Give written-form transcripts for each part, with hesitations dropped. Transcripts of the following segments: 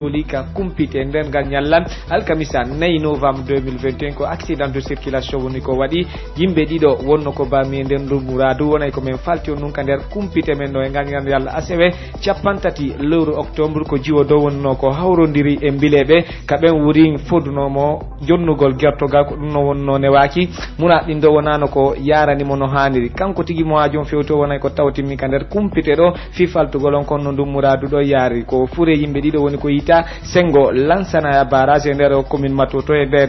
Lika kumpite nden gal nyallan alkamisa 9 novembre 2021 ko accident de circulation woni ko wadi yimbe dido wonno ko bami nden dum muradu wonay ko men falti on nun ka der kumpite men do e gal yalla asewe ciapantati lewru octobre ko jiwo do wonno ko hawrondiri e bilebe ka ben wuri fodunomo jonnugol gertogal ko dum no wonno ne waki muna din do wonano ko yarani mono haniri kanko tigi mo ajon fewto wonay ko tawtimi ka der kumpite do fi faltugol on kon dum muradu do yari ko fure yimbe dido woni ko sengo lansana ya barrage ndero commune matoto e der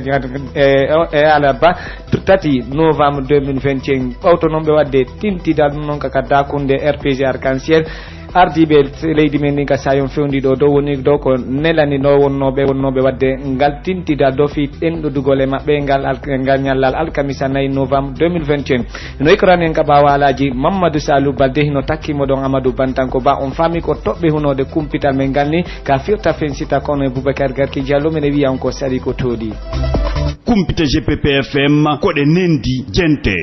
alaba tati novembre 2021 autonombe wadde tintidal non ka dakunde RPG arc-en-ciel ardibe leydi men ni ka sayon fewndi do woni do ko nelani no wonnobe wadde ngal tintida do fi en do dugole mabbe ngal nyallal alkamisa 9 novembre 2021 no ikran en ka bawalaji Mamadou Salou Balde hino takkimo don Amadou Bantanko ba on fami ko tobbe hunode kumpital men galni ka firta fensita kono Boubacar Garki Diallo men wi anko sari ko todi kumpita GPPFM ko de nendi jente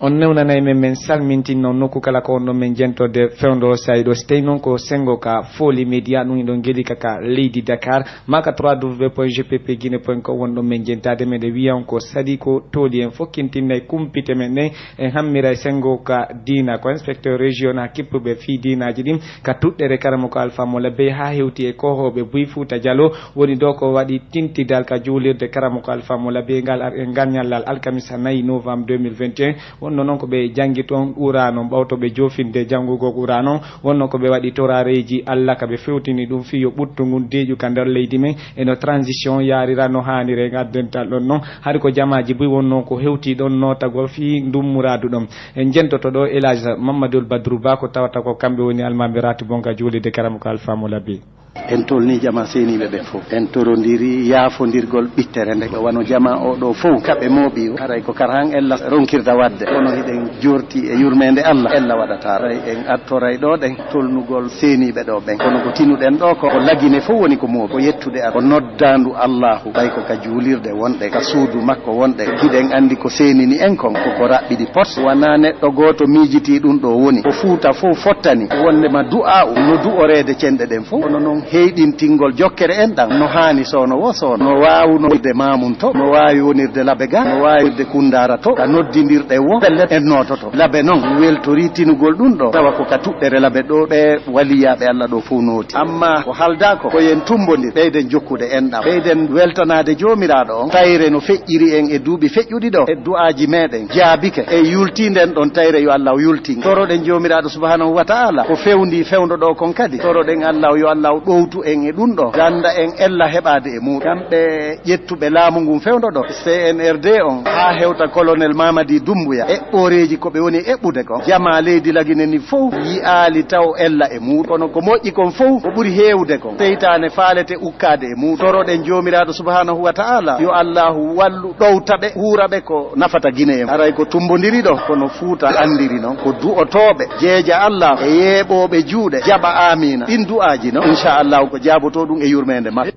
on newnanay men salminti non nokku kala ko on men jento de fewndo saydo stay non ko sengo ka foli media non don gedi kaka leydi Dakar maka www.gppguinée.com wondo men jentade men de wiyan ko sadi ko toli en fokkintinay kumpite men ne en hammira sengo ka dina ko inspecteur régional kippube fi dinaji dim ka tuddere karamo ko alfa mo labbe ha hewti e ko hobe buy Fouta Diallo woni do ko wadi tintidal ka julirde karamo ko alfa mo labbe ngal nyallal alkamisa 9 novembre 2021 non ko be jangi ton urano bawto be jofinde jangugo urano wonno ko be wadi torareji alla ka be fewtini dum fi yo buttu ngun deju kandal leydi men e no transition yarira no hanire gaddental don non hari ko jamaaji bu wonno ko hewti don notagol fi dum muradu dum en jentoto do Elage Mamadou Badrou Ba ko tawata ko kambe woni almambirati bonka juli de karam ko alfa mo labi en tolni jama senibe be fof en torondiri yaafondirgol bittere nde wano jama o do fof kabe mobi karay ko karhan ella ronkirda wadde ono hiden jorti e yurmende Allah ella wadata ray en attoray do den tolnugol senibe do ben kono ko tinuden do ko lagine fof woni ko mobi ko yettude ko noddandu Allahu bay ko ka julirde wonde ka suudu makko wonde hiden andi ko senini en kon ko rabbidi pos wana neddo goto mijiti dum do woni ko fuuta fof fottani wonde ma du'a no du'orede cende den fof ono non heydintingol jokkere en dan no hani sono woso no waawuno de mamun to no waawi wonirde labe ga no waawi de kundara to ka noddidirde wo pelle en nototo labe non weltori tinugol dum do tawa ko ka tuddere labe do be waliyabe Allah do fu noti amma ko halda ko yen tumbondir beyden jokkude en dam beyden weltanade jomiraado on tayre no fejjiri en e duubi fejjudi do e du'aaji meden jaabike e yultinden don tayre yo Allah yulti toroden jomiraado subhanahu wa ta'ala ko fewndi fewndo do kon kadi toroden Allah yo Allah ɗowtu en e ɗum ɗo ganda en ella heɓade e muɗum kamɓe ƴettuɓe laamu ngun fewndo ɗo CNRD on ha hewta colonel Mamadi Doumbouya eɓɓoreji koɓe woni eɓɓude kon jama leydi lagineni fof yi'aali taw ella e muɗum kono ko moƴƴi kon fof ko ɓuri hewde kon seytane faalete ukkade e muɗum toroɗen jomiraɗo subhanahu wa ta'ala yo Allahu wallu ɗowtaɓe huuraɓe ko nafata Guinée en aray ko tumbodiri ɗo kono Fouta andiri noon ko du'otoɓe jeeja Allah e yeeɓoɓe juuɗe jaɓa amina ɗin du'aji noon inchallah ko jaboto ɗum e yurmede mabɓe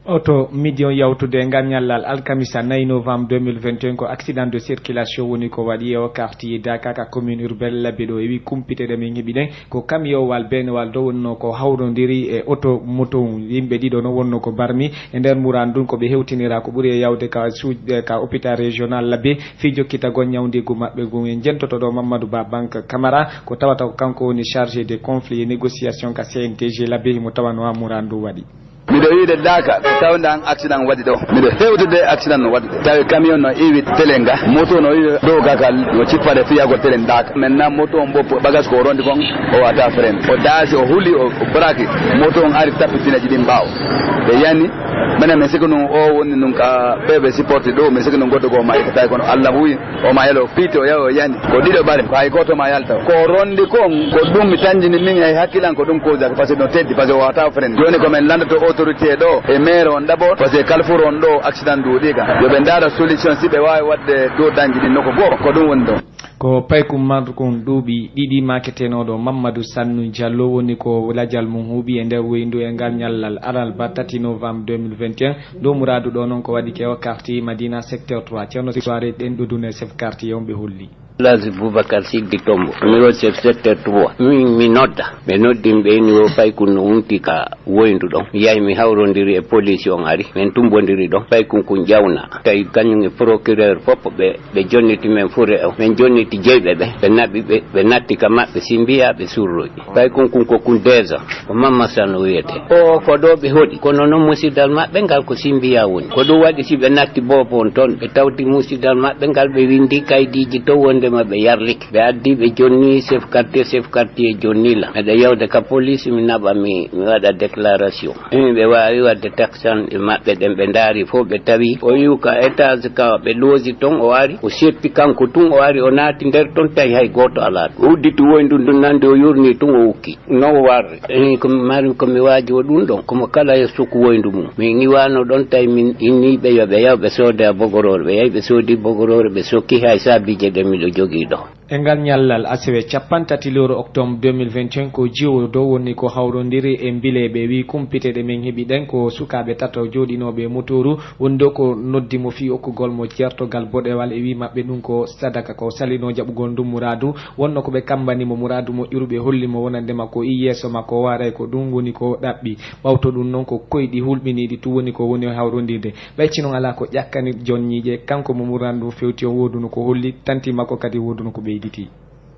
auto million yawtude ngal nyallal alkamisa 9 novembre 2021 ko accident de circulation woni ko wadi o quartier Dakar ka commune urbaine labido e wi kumpite de min ngibiden ko camion wal benwal do wonno ko hawrondiri e auto moto yimbe dido no wonno ko barmi e nder murandun ko be hewtinira ko buri yawde ka suude ka hôpital régional labbe fi jokkita gon nyawndi gu mabbe gu en jentoto do Mamadou Ba Bank Camara ko tawata ko kanko woni chargé des conflits et négociations ka CNTG labbe mo tawano ha murandu wadi miɗo wiide Dakar tawde an accident waɗi ɗo miɗo hewtude accident no waɗi ɗo tawi camion no iwi télé nga moto no iwi dow kakal no cippade fiyago télé Dakar maintenant moto on bo bagage ko rondi kon o wata frein o daasi o huuli o braki moto on ari tappitineji ɗin mbaw ɓe yani minen min siki nun o woni nun ka ɓeɓe supporté ɗo min siki nun goddo go ma tawi kono Allah huyi o ma yelo piiti o yaha o yani ko ɗiɗo ɓare ko hay goto ma yalta ko rondi kon ko ɗum mi tanjini min hay hakkilan ko ɗum cause par ce que no teddi par ce que o wata frein joni komin landoto autorité ɗo e maire on d'abord par ce que Carrefour on ɗo accident duuɗi ka yoɓe ndaara solution si ɓe wawi wadde dow dañji ɗin noko goo ko ɗum woni ɗo ko paykum madkum duuɓi ɗiɗi maketenoɗo Mamadou Sannu Diallo woni ko ladial mum huuɓi e nder woyndu e ngal nyallal aral ba 3 novembre 2021 dow muradu ɗo noon ko waɗi ke o quartier Madina secteur 3 ceerno soirée ɗen ɗo dune chef quartier on ɓe holli Lazi Boubacar Sigdi Tombo numéro chef secteur 3 mi nodda be noddim be ni o pay kun wonti ka woyndu don yayi mi hawrondiri e police on ari men tumbondiri don pay kun jawna tay kanyum procureur fop be jonniti men fure o men jonniti jeybe be nabi be natti ka mabbe simbiya be surroji pay kun ko kun deza o mamma sano yete o ko do be hodi kono non musidal mabbe ngal ko simbiya woni ko do wadi si be natti bobo on ton be tawti musidal mabbe ngal be windi kaydiji to wonde mabbe yarlik be addi be jonni chef quartier jonni la be yawde ka police mi naba mi wada déclaration be wawi wadde taxan e mabbe den be ndari fo be tawi o yuka étage ka be lozi ton o wari o seppi kanko tun o wari o naati nder ton tay hay goto ala udditu woyndu dun nande o yurni tun o wukki no warre ko mari ko mi waji o dun don ko kala e suku woyndu mum mi ngiwano don tay min inni be yobe yawbe soda bogoror be yaybe sodi bogoror be sokki hay sabije de mi do jogi do engal nyallal asewe capantati lewru octobre 2021 ko jiwo do woni ko hawrondiri e mbile be wi kumpite de men hebi den ko sukabe tato jodinobe motoru wondo ko noddi mo fi okkugol mo certogal bodewal e wi mabbe dum ko sadaka ko salino jabugol dum muradu wonno ko be kambani mo muradu mo irube holli mo wonande makko yeso makko waray ko dum woni ko dabbi bawto dum non ko koydi hulbini di tu woni ko woni hawrondirde baycino ala ko jakkani jonnije kanko mo muradu fewti o woduno ko holli tanti makko kadi woduno ko beyditi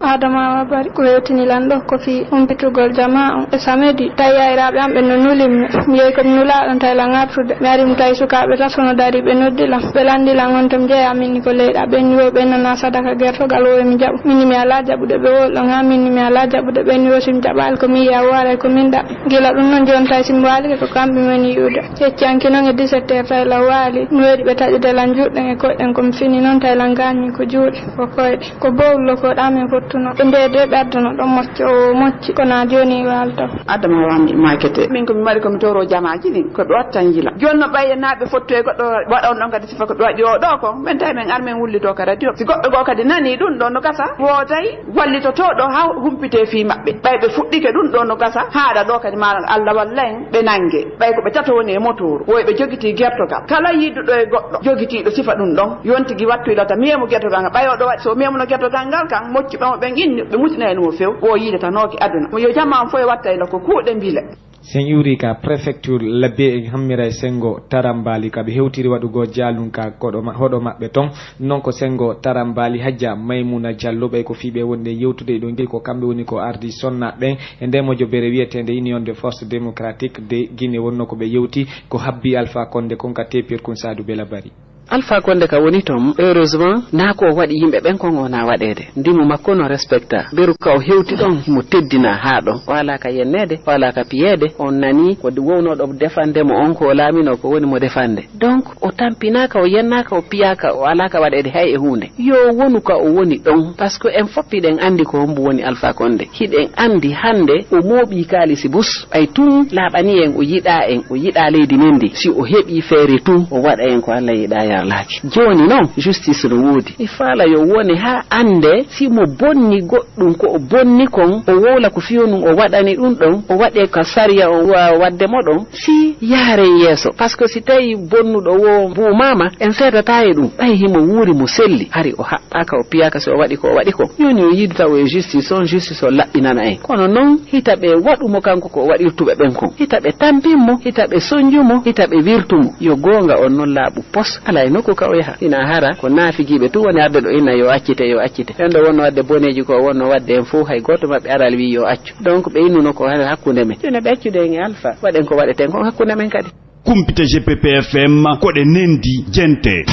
Adama Bari ko yewtini lando ko fi umpitugol jama e samedi tayyirabe am be nulim mi yey ko nula on tay la ngaptude mi ari mi tay sukabe tasono dari be noddila be landila ngon tom jeya amini ko leeda be niwo be nana sadaka gerto galo mi jabu minni mi ala jabude be wolo ngamini mi ala jabude be niwo sim jabal ko mi ya wara ko minda gila dum non jon tay sim wali ko kambe meni yude ceccanki non e 17h tay la wali mi wedi be taji de lan judde e ko en ko fini non tay la ngani ko juude ko koyde ko bowlo ko dame ko ndede beddono do mocci kona joni walto adama wandi makete min ko mi mari ko mi toro jamaaji ni ko do tanjila jonno baye naabe fotto e goddo wadon non kadi sifa ko do wadi o do ko men tay men armen wullito ka radio si goddo go kadi nani dun do no gasa wotay wallito to do ha humpite fi mabbe baybe fuddike dun do no gasa haada do kadi maran Allah wallen be nange bay ko be tato woni e motor woy be jogiti gerto ka kala yidu do e goddo jogiti do sifa dun don yonti gi wattu ilata miyemo gerto ga bayo do wadi so miyemo no gerto gangal kan mocci ba be ngin be mutina en mo few o yide tanoki aduna mo yo jamma fo e watta ila ko kuude mbile sen yuri ka prefecture labbe e hammira sengo tarambali ka be hewtiri wadugo jalun ka kodo hodo mabbe ton non ko sengo tarambali hajja maymuna jallo be ko fibe wonde yewtude do ngel ko kambe woni ko ardi sonna ben e ndemojo bere wietende union de force démocratique de Guinée wonno ko be yewti ko habbi Alpha Condé konka tepir kun sadu bela bari Alpha Condé ka woni tom heureusement na ko wadi yimbe ben ko ngona wadede ndimo makko no respecta beru ka o hewti don mo teddina haado wala ka yennede wala ka piyede on nani ko wowno do defande mo on ko lamino ko woni mo defande donc o tampina ka o yenna ka o piyaka wala ka wadede hay e hunde yo wonu ka o woni don parce que en foppi den andi ko mbo woni Alpha Condé hiden andi hande o mobi kalisi bus ay tun labani en o yida leydi mendi si o hebi fere tun o wada en ko Allah yida laaki joni non justice no wodi ifala yo woni ha ande si mo bonni goddum ko o bonni kon o wola ko fiyonu o wadani dum don o wade ka sariya o wadde modon si yare yeso parce que si tay bonnudo wo bu mama en seda tay dum ay himo wuri mo selli hari o haɓaka o piyaka so o wadi ko yoni o yidta o justice on justice o labbinana en kono non hitabe wadumo kanko ko wadirtube ben kon hitabe tampimo hitabe sonjumo hitabe virtumo yo gonga on non laabu pos ala noko ka o yaha ina hara ko naafigibe tu woni arde do ina yo accite endo wonno wadde boneji ko wonno wadde en fu hay goto mabbe aral wi yo accu donc be innuno ko hakkunde men jona be accude en Alpha waden ko wadeten ko hakkunde men kadi kumpita GPPFM ko de nendi jente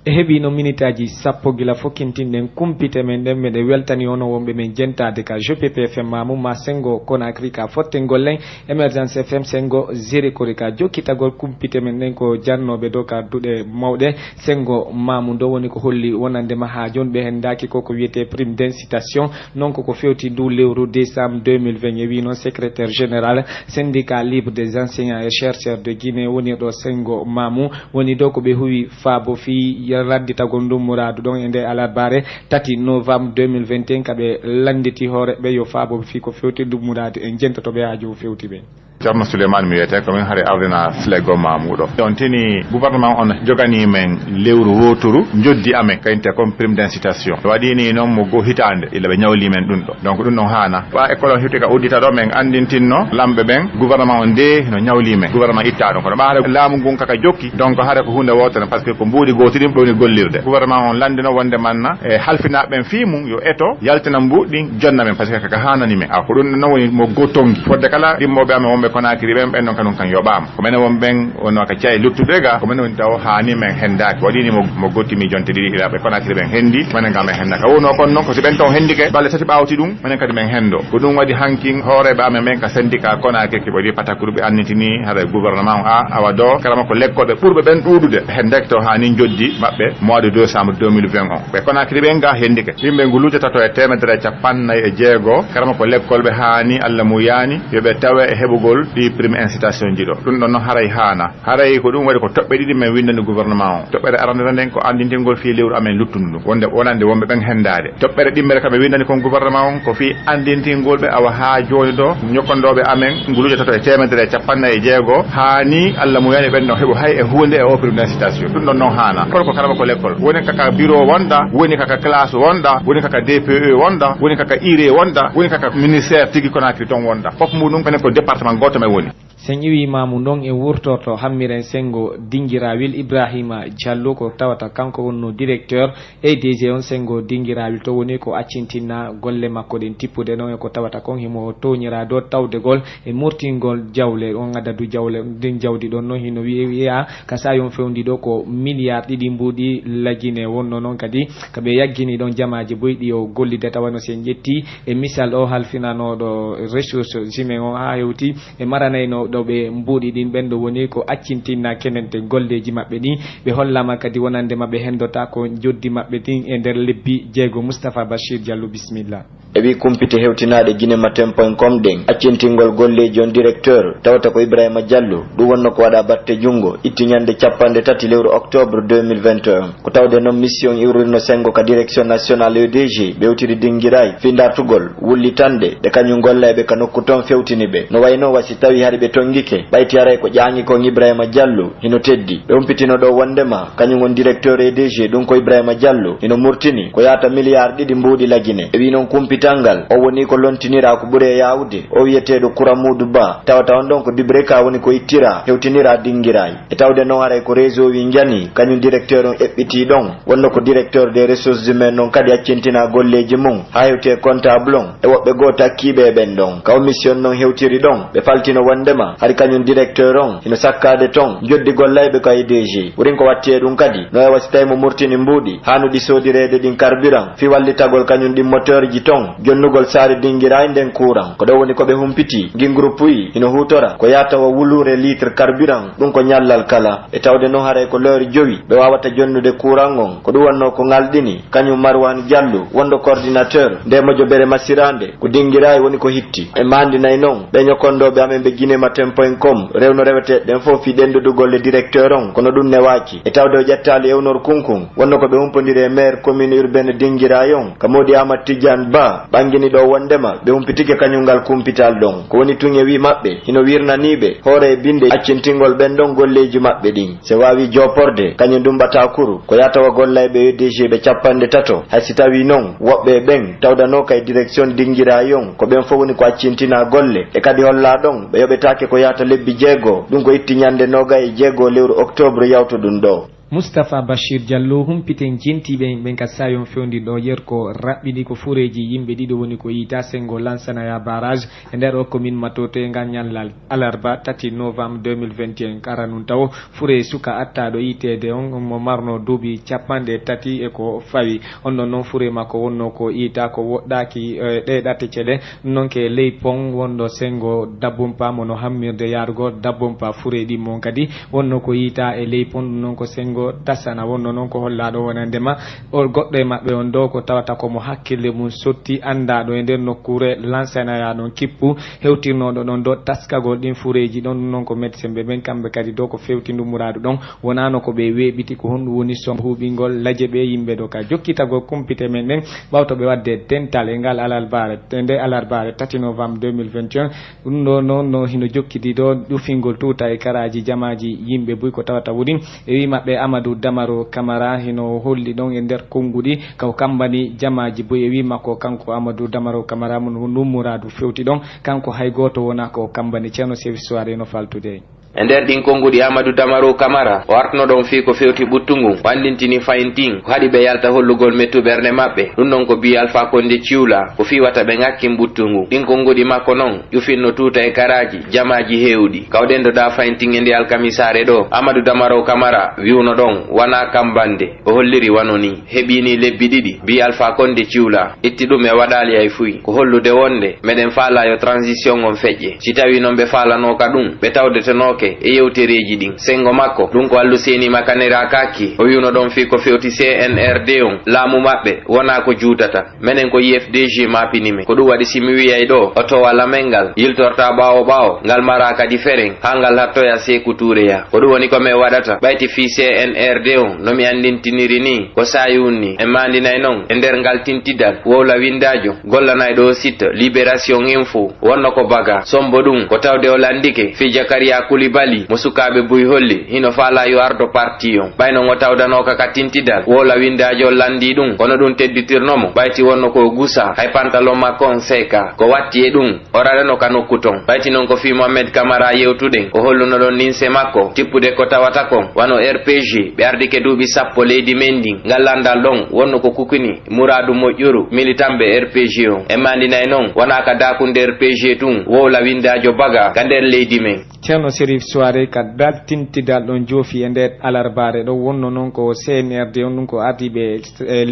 e hebi no minitaji sappo gila fokintinden kumpite men den mede weltani ono wombe men jentade ka GPPFM mamu ma sengo Conakry ka fotten gollen emergence FM sengo zere korika jokkitagol kumpite men den ko jannobe do ka dude mawde sengo mamu do woni ko holli wonande ma ha jonbe hen daki ko wiete prime d'incitation non ko fewti du lewru décembre 2020 e wi non secrétaire général syndicat libre des enseignants et chercheurs de Guinée woni do sengo mamu woni do ko be huwi faabo fi raddita gondum muradu don ende alarbare 3 novembre 2021 kabe landiti hore be yo faabo fi ko fewti dum muradu en jenta to be haajo fewti be Ceerno Souleymane mi wiyete komin haare ardina flego mamuɗo on tini gouvernement on jogani men lewru woturu joddi amen kayinte comme prime d'incitation waɗini noon mo go hitande illa ɓe ñawli men ɗum ɗo donc ɗum ɗon hana wa école on hirti ka uddita ɗo men andintinno lamɓe ɓen gouvernement on nde no ñawli men gouvernement itta ɗon kono ɓaade laamu ngun kaka jokki donc haare ko hunde wotere par ce que ko mbuuɗi gotiɗin ɗowni gollirde gouvernement on landino wonde manna e halfinaɓe ɓen fimum yo eto yaltina mbuɗɗin jonna men par ce que kaka hanani men ko ɗum noon woni mo go tongi fodde kala ɗimmoɓe amen wonɓe Konakiri ɓen ɓen noon kanum kan yoɓama ko menen won ɓen wonno ka cayi luttuɓe ga ko menen woni taw hani men hendaki waɗini mo gottimi jonte ɗiɗi iraɓe Konakiri ɓen hendi menen ga men hendaka wono kon noon ko si ɓen taw hendike balle tati ɓawti ɗum menen kadi men hendo ko ɗum waɗi hankin hooreɓe amen men ka syndicat Konakiri ki waɗi patakuruɓe annitini haɗa gouvernement awa do karama ko lekkoɓe ɓurɓe ɓen ɗuɗude hendeke to hani joddi maɓɓe mois de décembre 2021 ɓe Konakiri ɓen ga hendike yimɓe ngu lujata to e 156 karama ko lekkolɓe hani Allah mu yani yoɓe tawe e heɓugol ɗi prime incitation ji ɗo ɗum ɗon noon haray hana haray ko ɗum waɗi ko toɓɓe ɗiɗi men windande gouvernement o toɓɓere arandere nden ko andintingol fi lewru amen luttundu wonde wonande wonɓe ɓen hendade toɓɓere ɗimmere kam ɓe windani kon gouvernement on ko fi andintingol ɓe awa ha joni ɗo ñokkondoɓe amen ngu lujata to e 156 hani Allah mu yani ɓen ɗon heɓo hay e hunde e o prime d'incitation ɗum ɗon noon hana kono ko kalama ko l'école woni kaka bureau wonda woni kaka classe wonda woni kaka DPE wonda woni kaka IRE wonda woni kaka ministère tigi Konakiri ton wonda fof muɗum kene ko département goto men woni sen iwi mamu ndon e wurtorto hammiren sengo dingirawil Ibrahima Diallo ko tawata kanko wonno directeur et DG on sengo dingirawil to woni ko accintina golle makko den tippude non e ko tawata kon himo toñira do tawdegol e murtingol jawle on adadu jawle din jawdi don no hino wi'a ka sayon fewndi do ko milliard ɗiɗi mbudi lagine wonno non kadi kabe yaggini don jamaaji boydi o gollide tawano sen jetti e misal o halfinano do ressources humaines on ha hewti e maranayno do be mbudi din bendo woni ko accintina kenente golleji mabbe ni be hollama kadi wonande mabbe hendota ko joddi mabbe din e der lebbi jeego Moustapha Bachir Diallo bismillah ebi kumpite hewtinade guinematen.com den accintingol golleji on directeur tawata ko Ibrahima Diallo du wonno ko wada batte jungo itti nyande cappande tati lewru octobre 2021 ko tawde non mission iwrino sengo ka direction nationale EDG bewtiri dingiray findartugol wullitande de kanyum gollaybe ka nokku ton fewtinibe no wayno wasi tawi harbe tongike bayti aray ko jaangi ko Ibrahima Diallo hino teddi be umpitino do wondema kanyum on directeur EDG dum ko Ibrahima Diallo hino murtini ko yata milliard ɗiɗi mbudi lagine e wi non kumpitangal o woni ko lontinira ko bure yawde o wiyetedo Kuramudu Ba tawata on don ko dibreka woni ko ittira hewtinira dingiray e tawde non aray ko réseau wi jani kanyum directeur on ebbiti don wonno ko directeur des ressources humaines non kadi accintina golleji mum ha hewte comptable on e wobbe go takkibe ben don ka mission non hewtiri don be faltino wondema hari kanyum directeur on hino sakkade ton joddi gollaybe ka DG wurin ko watte dum kadi no e wasitay mo murtini mbudi hanu di sodirede din carburant fi wallitagol kanyum din moteur ji ton jonnugol saare dingiray den courant ko do woni ko be humpiti ngin groupe yi hino hutora ko yata wa wulure litre carburant dum ko nyallal kala e tawde no hare ko leuri jowi be wawata jonnude courant on ko du wonno ko ngaldini kanyum Marwan Diallo wondo coordinateur de mojo bere masirande ko dingiray woni ko hitti e mandi nay non be nyokondobe amen be guinematen.com rewno rewete den fofi dendudu golle directeur on kono dum ne waaki e tawde jettali ewnor kunkun wonno ko be humpondire maire commune urbaine dingiray on kamodi Amat Tidiane Ba bangini do wondema be humpitike kanyungal kumpital don ko woni tunye wi mabbe hino wirnanibe hore binde accintingol ben don golleji mabbe din se wawi joporde kanyum dum batakuru ko yata wa gollaybe DG be cappande tato hasita wi non wobbe ben tawdano kay direction dingiray on ko ben fo woni ko accintina golle e kadi holla don be yobe take ko yata lebbi jeego dum ko itti nyande noga e jeego lewru octobre yawto dun do Moustapha Bachir Diallo humpiten jentiɓe ɓen ka sayon fewndi ɗo yer ko raɓɓiɗi ko fureji yimɓe ɗiɗo woni ko yita sengo lansanaya barrage e nder o commune matote ngal ñallal alarba 3 novembre 2021 kara nun taw fure suka attaɗo yitede on mo marno duuɓi capanɗe tati e ko fawi on ɗon noon fure makko wonno ko yita ko woɗɗaki ɗe ɗatte ceɗe non ke ley pon wonɗo sengo dabbumpa mono hammirde yarugo dabbumpa fure ɗi mon kadi wonno ko yita e ley pon ɗum noon ko sengo go tasana wonno non ko hollaɗo wonandema o goɗɗo e maɓɓe on ɗo ko tawata komo hakkille mum sotti andaɗo e nder nokkure lansanaya ɗon kippu hewtirnoɗo ɗon ɗo taskagol ɗin fureji ɗon non ko médecin ɓe ɓen kamɓe kadi dow ko fewti ndummuraɗo ɗon wonano ko ɓe weɓiti ko honɗum woni som huɓingol laje ɓe yimɓe ɗo ka jokkitagol kumpite men ɗen ɓawtoɓe wadde dental e ngal alarbare nde alarbare 3 novembre 2021 ɗum ɗo noon no hino jokkiti ɗo ɗufingol tuta e karaji jamaji yimɓe buy ko tawata woni e wi maɓɓe Amadou Damaro Camara hino holli ɗon e nder konngudi kaw kambani jamaji buy e wi makko kanko Amadou Damaro Camara mun nummuradu fewti ɗon kanko hay goto wona ko kambani ceerno service soirée no faltude e nder ɗin konngudi Amadou Damaro Camara o artno ɗon fii ko fewti ɓuttungu wandintini fayin ko haɗi ɓe yalta hollugol mettu ɓernde maɓɓe ɗum ɗon ko bi Alpha Condé Ciwla ko fiwata ɓe ŋakkin ɓuttungu ɗin konngudi makko noon ƴufinno tuuta e karaji jamaji heewɗi kawɗen ɗo fayin e nde alkamisare ɗo Amadou Damaro Camara wiwno ɗon wana kambande o holliri wano ni heɓini lebbi ɗiɗi bi Alpha Condé Ciwla itti ɗum e waɗali ay fuyi ko hollude wonde meɗen faala yo transition on feƴƴe si tawi noon ɓe faalanoka ɗum ɓe tawdetenoke e yewtereji ɗin sengo makko ɗum ko allu seni makanera kaki o wiwno ɗon fi ko fewti CNRD on laamu maɓɓe wona ko juutata menen ko IFDG mapinime ko ɗum waɗi simi wiyay ɗo o towa lamel ngal yiltorta ɓawo ngal mara kadi feren ha ngal hattoya Sékou Touréya ko ɗum woni ko min waɗata ɓayti fi CNRD on nomi andintiniri ni ko sayunni e mandinay noon e nder ngal tintidal wowla windajo gollanay ɗo site Libération Info wonno ko baga sombo ɗum ko tawde o landike fi Jakaria Koulibaly mo sukaɓe buy holli hino faala yo ardo parti on ɓayno ngo tawdanoka ka tintidal wola windajo landi ɗum kono ɗum tedditirnomo ɓayti wonno ko gusa hay pantalon makko on seeka ko watti e ɗum o raɗano ka nokku ton ɓayti noon ko fi Mohamed Camara yewtuɗen o holluno ɗon ninse makko tippude ko tawata kon wano RPG ɓe ardike duuɓi sappo leydi men ndin ngal landal ɗon wonno ko kukini Mouradu moƴƴuru militanɓe RPG on e mandinay noon wona ka dakunde RPG tun wowla windajo baga ka nder leydi men ceerno Sérif Soiré ka dal tintidal ɗon joofi e nder alarbare ɗo wonno noon ko CNRD on ɗum ko ardiɓe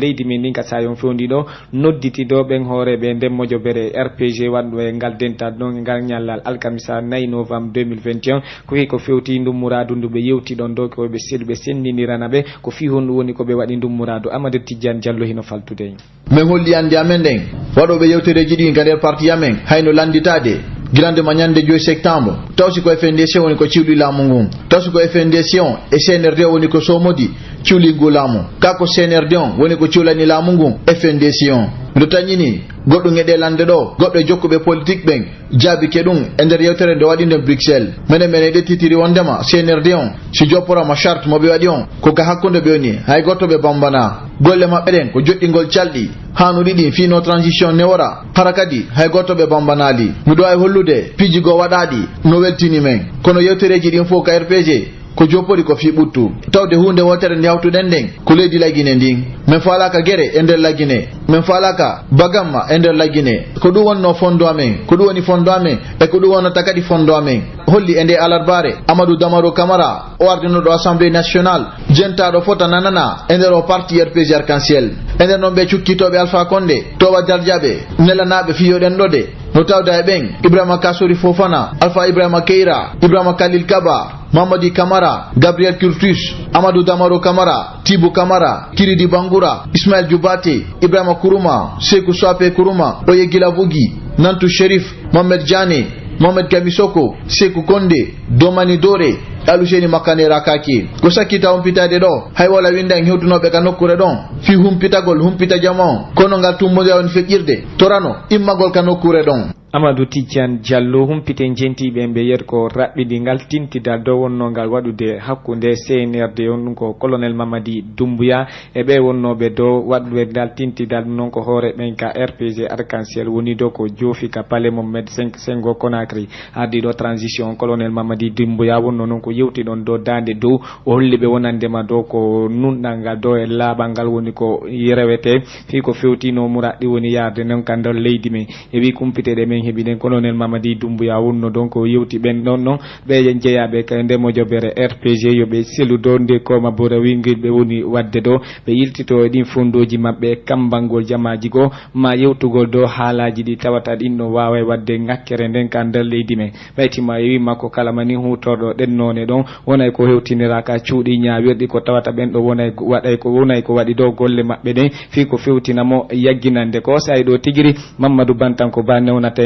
leydi min ndin ka sayon fewndi ɗo nodditi ɗo ɓen hooreɓe nden mojobere RPG waɗɗo e ngal dental ɗon e ngal ñallal alkamisa 4 novembre 2021 ko wi ko fewti ndummuradu ndu ɓe yewti ɗon ɗo koɓe selɓe sendinirana ɓe ko fi honɗum woni koɓe waɗi ndummuradu Amadou Tidiane Diallo hino faltude min holli andi amen ɗen waɗoɓe yewtereji ɗi ka nder parti amen hayno landitade gilande ma ñande 2 septembre tawsi ko FNDC woni ko ciwli laamu ngun tawsi ko FNDC on e CNRD woni ko somodi ciwli ngu laamu kako CNRD on woni ko ciwlani laamu ngun FNDC on miɗo tañini goɗɗo ŋeɗe lande ɗo goɗɗo e jokkuɓe politique ɓen jaabike ɗum e nder yewtere nde waɗi nder Bruxelles minen ɗettitiri wondema CNRD on si jopporama charte moɓe waɗi on ko ka hakkude ɓe woni hay goto ɓe bambana golle maɓɓe ɗen ko joɗɗingol calɗi hanuɗi ɗi fino transition ne wara hara kadi hay goto ɓe bambanali miɗo wawi hollude piijigo waɗaɗi no weltini men kono yewtereji ɗin fof ka RPG ko jopori ko fi ɓuttu tawde hunde wotere nde hawtuɗen nden ko leydi laggine ndin min falaka guere e nder laggine min falaka bagamma e nder laggine ko ɗum wonno fondo amen ko ɗum woni fondo amen e ko ɗum wonnata kadi fondo amen holli e nde alarbare Amadou Damaro Camara o ardinoɗo assemblée nationale jentaɗo fota nanana e nder o parti RPG Arc-en-Ciel e nder noon ɓe cukkitoɓe Alpha Condé towa dardiaɓe nelanaɓe fiyoɗen ɗo de no tawda e ɓen Ibrahima Kassouri Fofana Alpha Ibrahima Keira Ibrahima Khalil Kaba Mamadi Camara Gabriel Curtus Amadou Damaro Camara Tibou Camara Kiridi Bangoura Ismaël Djoubate Ibrahima Kourouma Sékou Soape Kourouma Oye Guilavogui Nantou Chérif Mohamed Diané Mohamed Kamisoko Sékou Condé Domani Dore Aluseni Makanera Kaki ko sakkita humpitade ɗo hay wala windan hewtunoɓe ka nokkure ɗon fi humpitagol humpita jama on kono ngal tummude on feƴƴirde torano immagol ka nokkure ɗon Amadou Tidiane Diallo humpite jentiɓe mbe yer ko raɓɓiɗi ngal tintidal dow wonno ngal waɗude hakkude CNRD on ɗum ko colonel Mamadi Doumbouya e ɓe wonnoɓe dow waɗude ngal tintidal noon ko hoore ɓen ka RPG Arc-en-Ciel woni dow ko joofi ka Palais Mohamed Senghor Conakry ardiɗo transition colonel Mamadi Doumbouya wonno noon ko yewti ɗon dow dande dow o holli ɓe wonandema dow ko nunɗal ngal dow e laaɓal ngal woni ko rewete fi ko fewtino muraɗɗi woni yarde noon ka nder leydi men e wi kumpiteɗe men heɓiɗen colonel Mamadi Doumbouya wonno donc yewti ɓen ɗon noon ɓe jeeyaɓe ka nde mojobere RPG yoɓe selu dow nde koma bora wingil ɓe woni wadde ɗo ɓe yiltito e ɗin fondoji mabɓe kambangol jamaji go ma yewtugol dow haalaji ɗi tawata ɗin no wawa wadde ngakkere nden ka nder leydi men ɓaytima e wi makko kala mani hutorɗo ɗennone jone ɗon wonay ko hewtiniraka cuuɗi ñaawirɗi ko tawata ɓen ɗo wonay ko waɗi dow golle maɓɓe ɗen fi ko fewtinamo yagginande ko say ɗo tigiri Mamadou Bantanko ba newnanta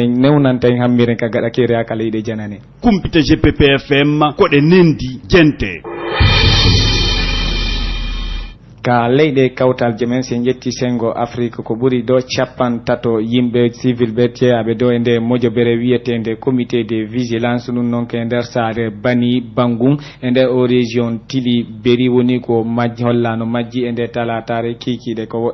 en hammiren ka gaɗa kere aka leyɗe janane kumpita GPPFM koɗe nendi jente ka leyɗe kawtalje men sen ƴetti sengo Afrique ko ɓuri do 50 yimɓe civil ɓe teyaɓe do e nde mojobere wiyetende comité de vigilance ɗum noon ke nder saare bani bangum e nder o région tili beri woni ko majji hollano majji e nde talatare kikiɗe ko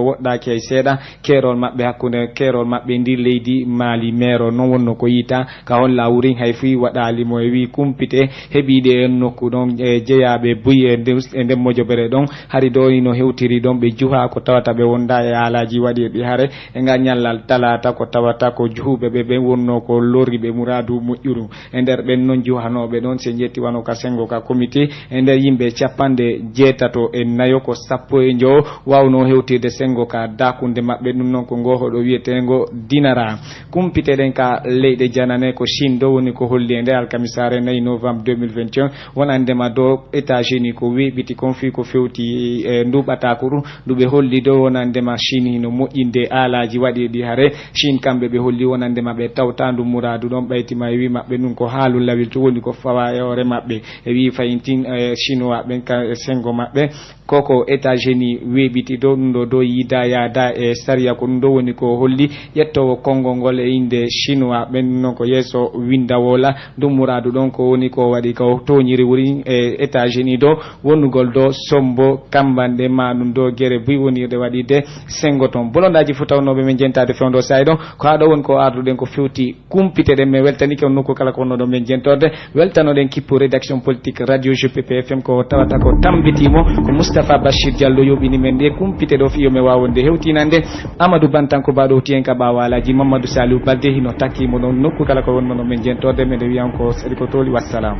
woɗɗaki e seeɗa kerol maɓɓe hakkude kerol maɓɓe ndir leydi Mali mero non wonno ko yita ka holla wurin hay fi waɗalimo e wi kumpite heɓiɗe en nokku ɗon e jeeyaɓe buyi e nder mojobere ɗon hari do no hewtiri don be juha ko tawata be wonda e alaji wadi e hare e nga nyallal talata ko tawata ko juhube be wonno ko lori be muradu mujjuru e nder ben non juhanobe don se jetti wano ka sengo ka comité e nder yimbe capande jeetato e nayo ko sappo e njo wawno hewtirde sengo ka dakunde mabbe dum non ko ngoho do wietengo dinara kumpite den ka leyde janane ko Chine do woni ko holli e nder alkamisare 9 novembre 2021 wonande ma do États-Unis ko webiti konfi ko fewti ndubata ko dube holli do wonande ma Chine no mojjinde alaji wadi di hare Chine kambe be holli wonande mabbe tawtandu muradu don bayti ma wi mabbe nun ko haalu lawil to woni ko fawa e hore mabbe e wi fayintin chinois ben ka sengo mabbe koko États-Unis webiti do do yida yaada e sariya ko ndo woni ko holli yetto kongo ngol e inde chinois ben non ko yeso windawola dum muradu don ko woni ko wadi ko toñiri wuri e États-Unis do wonugol do sombo kambande manum do gere buy wonirde wadi de sengoton bolondaji futawnobe men jentade fewndo saydo ko hado won ko arduden ko fewti kumpite den me weltani ko nokko kala ko no men jentorde weltanoden kippo rédaction politique radio GPPFM ko tawata ko tambitimo ko Moustapha Bachir Diallo yobini men de kumpite do fiyo me wawonde hewtinande Amadou Bantanko bado tien ka bawalaji Mamadou Salou Balde hino takki mo non nokko kala ko wonno men jentorde me de wiyan ko sadi ko toli wassalam